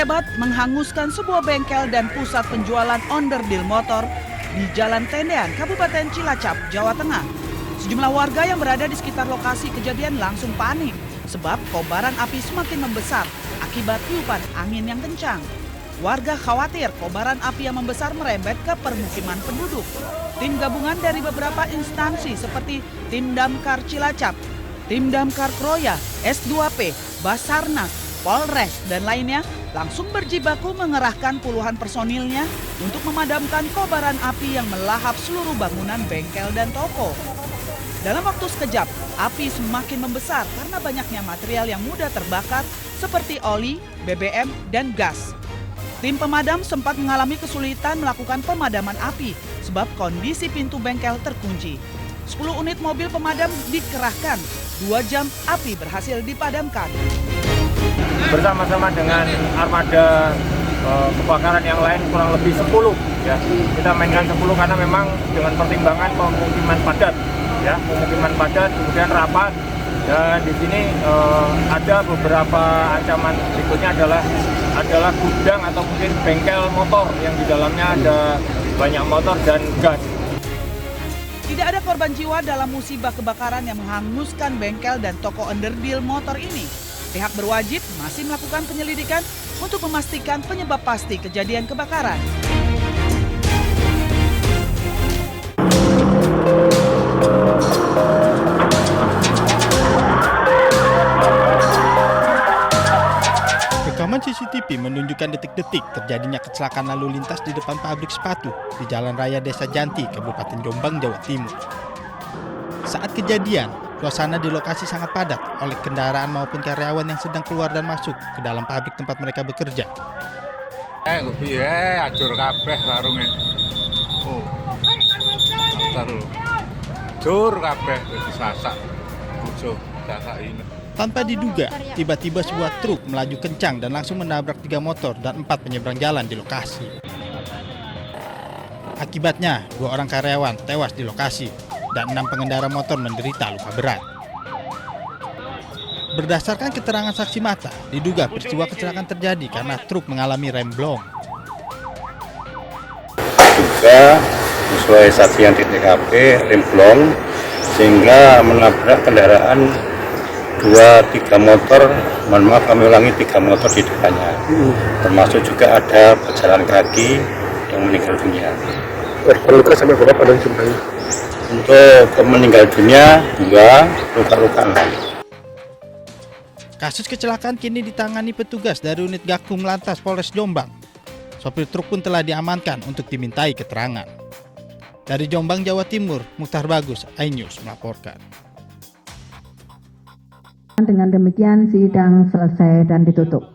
hebat menghanguskan sebuah bengkel dan pusat penjualan onderdil motor di Jalan Tendean, Kabupaten Cilacap, Jawa Tengah. Sejumlah warga yang berada di sekitar lokasi kejadian langsung panik sebab kobaran api semakin membesar akibat tiupan angin yang kencang. Warga khawatir kobaran api yang membesar merembet ke permukiman penduduk. Tim gabungan dari beberapa instansi seperti Tim Damkar Cilacap, Tim Damkar Kroya, S2P, Basarnas, Polres, dan lainnya langsung berjibaku mengerahkan puluhan personilnya untuk memadamkan kobaran api yang melahap seluruh bangunan bengkel dan toko. Dalam waktu sekejap, api semakin membesar karena banyaknya material yang mudah terbakar seperti oli, BBM, dan gas. Tim pemadam sempat mengalami kesulitan melakukan pemadaman api sebab kondisi pintu bengkel terkunci. 10 unit mobil pemadam dikerahkan, 2 jam api berhasil dipadamkan. Bersama-sama dengan armada kebakaran yang lain kurang lebih 10 ya. Kita mainkan 10 karena memang dengan pertimbangan pemukiman padat ya, pemukiman padat kemudian rapat, dan di sini ada beberapa ancaman berikutnya adalah gudang atau mungkin bengkel motor yang di dalamnya ada banyak motor dan gas. Tidak ada korban jiwa dalam musibah kebakaran yang menghanguskan bengkel dan toko onderdil motor ini. Pihak berwajib masih melakukan penyelidikan untuk memastikan penyebab pasti kejadian kebakaran. Rekaman CCTV menunjukkan detik-detik terjadinya kecelakaan lalu lintas di depan pabrik sepatu di Jalan Raya Desa Janti, Kabupaten Jombang, Jawa Timur. Saat kejadian, suasana di lokasi sangat padat oleh kendaraan maupun karyawan yang sedang keluar dan masuk ke dalam pabrik tempat mereka bekerja. Acur kabeh warunge. Oh. Taruh. Jur kabeh disasak. Bujo sasak ini. Tanpa diduga, tiba-tiba sebuah truk melaju kencang dan langsung menabrak 3 motor dan 4 penyeberang jalan di lokasi. Akibatnya, 2 orang karyawan tewas di lokasi dan 6 pengendara motor menderita luka berat. Berdasarkan keterangan saksi mata, diduga peristiwa kecelakaan terjadi karena truk mengalami remblong. Juga sesuai saksian di TKP remblong sehingga menabrak kendaraan 2-3 motor, mohon maaf kami ulangi 3 motor di depannya. Termasuk juga ada pejalan kaki yang meninggal dunia. Luka sampai berapa dan jumlahnya? Untuk meninggal dunia 2, luka-luka lain. Kasus kecelakaan kini ditangani petugas dari unit Gakum Lantas Polres Jombang. Sopir truk pun telah diamankan untuk dimintai keterangan. Dari Jombang, Jawa Timur, Mukhtar Bagus, iNews melaporkan. Dengan demikian sidang selesai dan ditutup.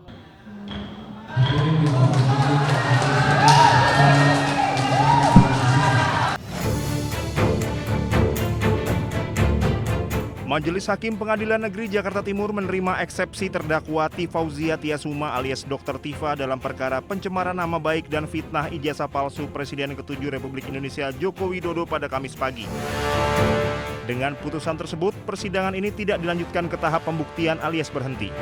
Majelis Hakim Pengadilan Negeri Jakarta Timur menerima eksepsi terdakwa Tifauzia Tiasuma alias Dr. Tifa dalam perkara pencemaran nama baik dan fitnah ijazah palsu Presiden ke-7 Republik Indonesia Joko Widodo pada Kamis pagi. Dengan putusan tersebut, persidangan ini tidak dilanjutkan ke tahap pembuktian alias berhenti.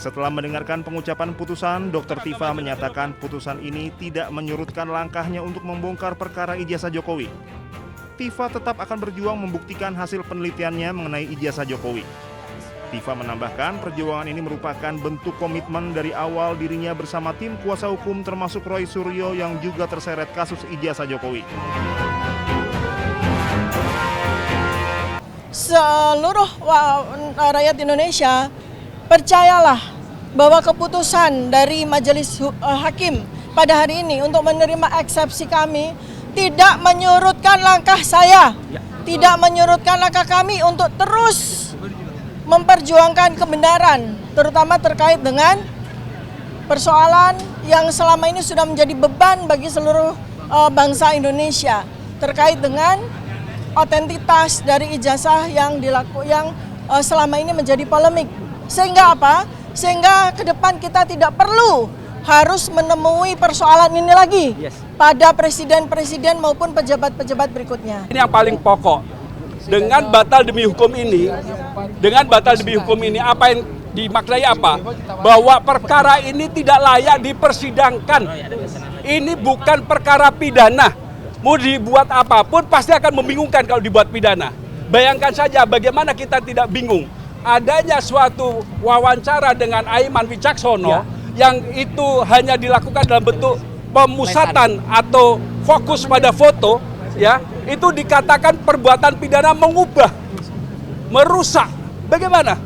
Setelah mendengarkan pengucapan putusan, Dr. Tifa menyatakan putusan ini tidak menyurutkan langkahnya untuk membongkar perkara ijazah Jokowi. Tifa tetap akan berjuang membuktikan hasil penelitiannya mengenai ijazah Jokowi. Tifa menambahkan perjuangan ini merupakan bentuk komitmen dari awal dirinya bersama tim kuasa hukum termasuk Roy Suryo yang juga terseret kasus ijazah Jokowi. Seluruh rakyat Indonesia percayalah bahwa keputusan dari Majelis Hakim pada hari ini untuk menerima eksepsi kami tidak menyurutkan langkah saya, tidak menyurutkan langkah kami untuk terus memperjuangkan kebenaran, terutama terkait dengan persoalan yang selama ini sudah menjadi beban bagi seluruh bangsa Indonesia terkait dengan otentitas dari ijazah yang selama ini menjadi polemik. Sehingga apa? Sehingga ke depan kita tidak perlu harus menemui persoalan ini lagi pada presiden-presiden maupun pejabat-pejabat berikutnya. Ini yang paling pokok. Dengan batal demi hukum ini, apa yang dimaknai apa? Bahwa perkara ini tidak layak dipersidangkan. Ini bukan perkara pidana. Mau dibuat apapun pasti akan membingungkan kalau dibuat pidana. Bayangkan saja bagaimana kita tidak bingung. Adanya suatu wawancara dengan Aiman Wicaksono yang itu hanya dilakukan dalam bentuk pemusatan atau fokus pada foto, ya, itu dikatakan perbuatan pidana mengubah, merusak. Bagaimana?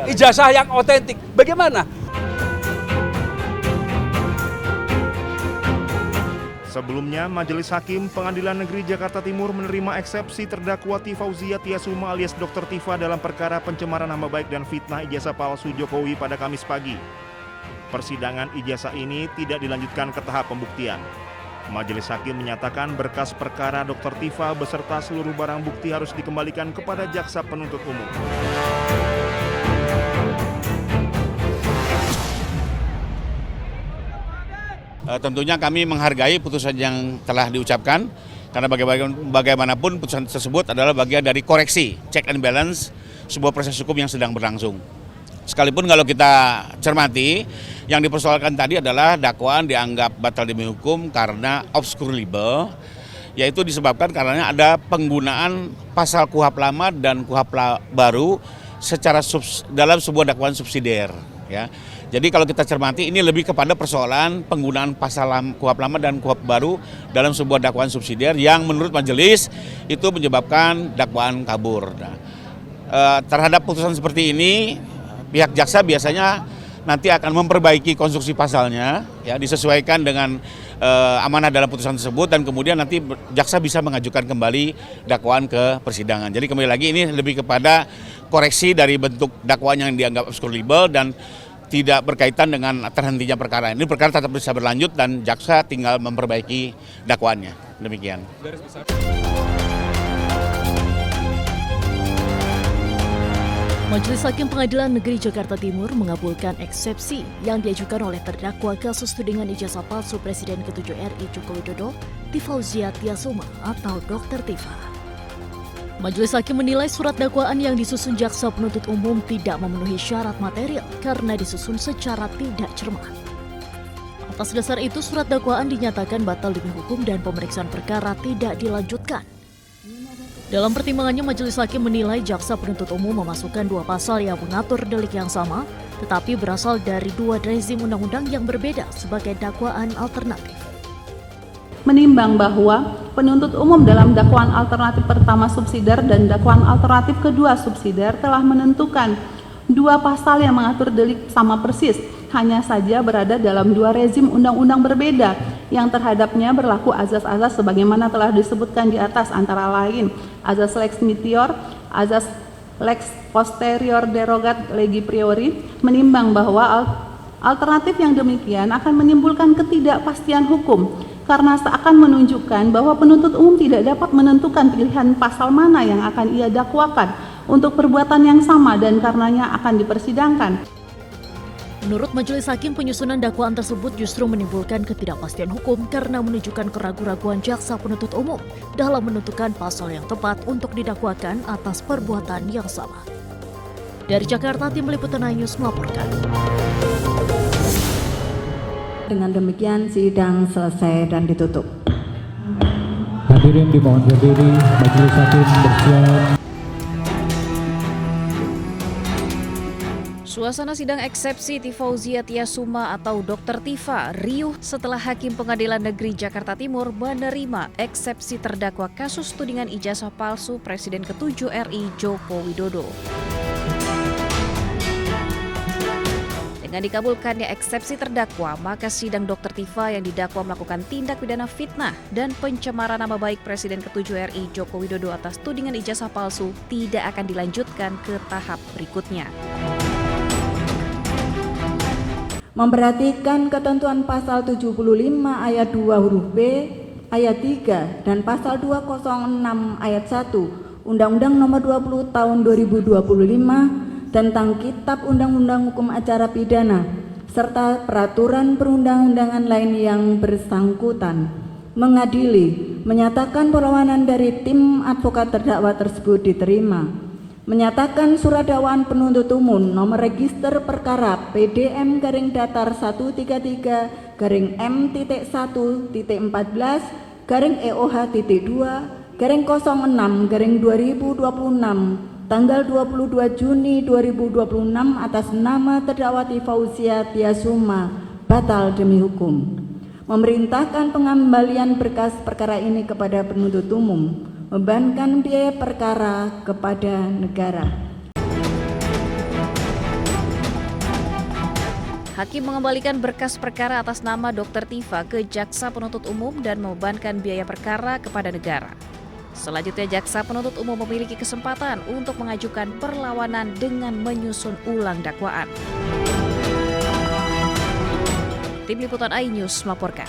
Ijazah yang otentik. Bagaimana? Sebelumnya, Majelis Hakim Pengadilan Negeri Jakarta Timur menerima eksepsi terdakwa Tifauzia Tiasuma alias Dr. Tifa dalam perkara pencemaran nama baik dan fitnah ijazah palsu Jokowi pada Kamis pagi. Persidangan ijazah ini tidak dilanjutkan ke tahap pembuktian. Majelis Hakim menyatakan berkas perkara Dr. Tifa beserta seluruh barang bukti harus dikembalikan kepada jaksa penuntut umum. Tentunya kami menghargai putusan yang telah diucapkan, karena bagaimanapun putusan tersebut adalah bagian dari koreksi, check and balance sebuah proses hukum yang sedang berlangsung. Sekalipun kalau kita cermati, yang dipersoalkan tadi adalah dakwaan dianggap batal demi hukum karena obscure libel, yaitu disebabkan karena ada penggunaan pasal KUHP lama dan KUHP baru secara dalam sebuah dakwaan subsidiar. Ya. Jadi kalau kita cermati ini lebih kepada persoalan penggunaan pasal KUHP lama dan KUHP baru dalam sebuah dakwaan subsidiar yang menurut majelis itu menyebabkan dakwaan kabur. Nah, terhadap putusan seperti ini, pihak jaksa biasanya nanti akan memperbaiki konstruksi pasalnya, ya, disesuaikan dengan amanah dalam putusan tersebut, dan kemudian nanti jaksa bisa mengajukan kembali dakwaan ke persidangan. Jadi kembali lagi ini lebih kepada koreksi dari bentuk dakwaan yang dianggap obscure libel dan tidak berkaitan dengan terhentinya perkara. Ini perkara tetap bisa berlanjut dan jaksa tinggal memperbaiki dakwaannya. Demikian. Majelis Hakim Pengadilan Negeri Jakarta Timur mengabulkan eksepsi yang diajukan oleh terdakwa kasus tudingan ijazah palsu Presiden ke-7 RI Joko Widodo, Tifauzia Tiasuma atau Dr. Tifa. Majelis Hakim menilai surat dakwaan yang disusun jaksa penuntut umum tidak memenuhi syarat material karena disusun secara tidak cermat. Atas dasar itu, surat dakwaan dinyatakan batal demi hukum dan pemeriksaan perkara tidak dilanjutkan. Dalam pertimbangannya, Majelis Hakim menilai jaksa penuntut umum memasukkan dua pasal yang mengatur delik yang sama, tetapi berasal dari dua rezim undang-undang yang berbeda sebagai dakwaan alternatif. Menimbang bahwa penuntut umum dalam dakwaan alternatif pertama subsidiar dan dakwaan alternatif kedua subsidiar telah menentukan dua pasal yang mengatur delik sama persis, hanya saja berada dalam dua rezim undang-undang berbeda yang terhadapnya berlaku azas-azas sebagaimana telah disebutkan di atas, antara lain azas lex meteor, azas lex posterior derogat legi priori. Menimbang bahwa alternatif yang demikian akan menimbulkan ketidakpastian hukum karena seakan menunjukkan bahwa penuntut umum tidak dapat menentukan pilihan pasal mana yang akan ia dakwakan untuk perbuatan yang sama dan karenanya akan dipersidangkan. Menurut Majelis Hakim, penyusunan dakwaan tersebut justru menimbulkan ketidakpastian hukum karena menunjukkan keraguan-raguan jaksa penuntut umum dalam menentukan pasal yang tepat untuk didakwakan atas perbuatan yang sama. Dari Jakarta, Tim Liputan iNews melaporkan. Dengan demikian sidang selesai dan ditutup. Hadirin dimohon berdiri, Majelis Hakim bersiap. Suasana sidang eksepsi Tifauzia Tiasuma atau Dr. Tifa riuh setelah Hakim Pengadilan Negeri Jakarta Timur menerima eksepsi terdakwa kasus tudingan ijazah palsu Presiden ke-7 RI Joko Widodo. Dengan dikabulkannya eksepsi terdakwa, maka sidang Dr. Tifa yang didakwa melakukan tindak pidana fitnah dan pencemaran nama baik Presiden ke-7 RI Joko Widodo atas tudingan ijazah palsu tidak akan dilanjutkan ke tahap berikutnya. Memperhatikan ketentuan pasal 75 ayat 2 huruf B, ayat 3 dan pasal 206 ayat 1 Undang-Undang Nomor 20 Tahun 2025 tentang Kitab Undang-Undang Hukum Acara Pidana serta peraturan perundang-undangan lain yang bersangkutan. Mengadili, menyatakan perlawanan dari tim advokat terdakwa tersebut diterima. Menyatakan surat dakwaan penuntut umum nomor register perkara PDM-14-2-06-2026 tanggal 22 Juni 2026 atas nama terdakwa Tifauzia Tiasuma batal demi hukum. Memerintahkan pengembalian berkas perkara ini kepada penuntut umum, membebankan biaya perkara kepada negara. Hakim mengembalikan berkas perkara atas nama Dr. Tifa ke Jaksa Penuntut Umum dan membebankan biaya perkara kepada negara. Selanjutnya, Jaksa Penuntut Umum memiliki kesempatan untuk mengajukan perlawanan dengan menyusun ulang dakwaan. Tim Liputan iNews melaporkan.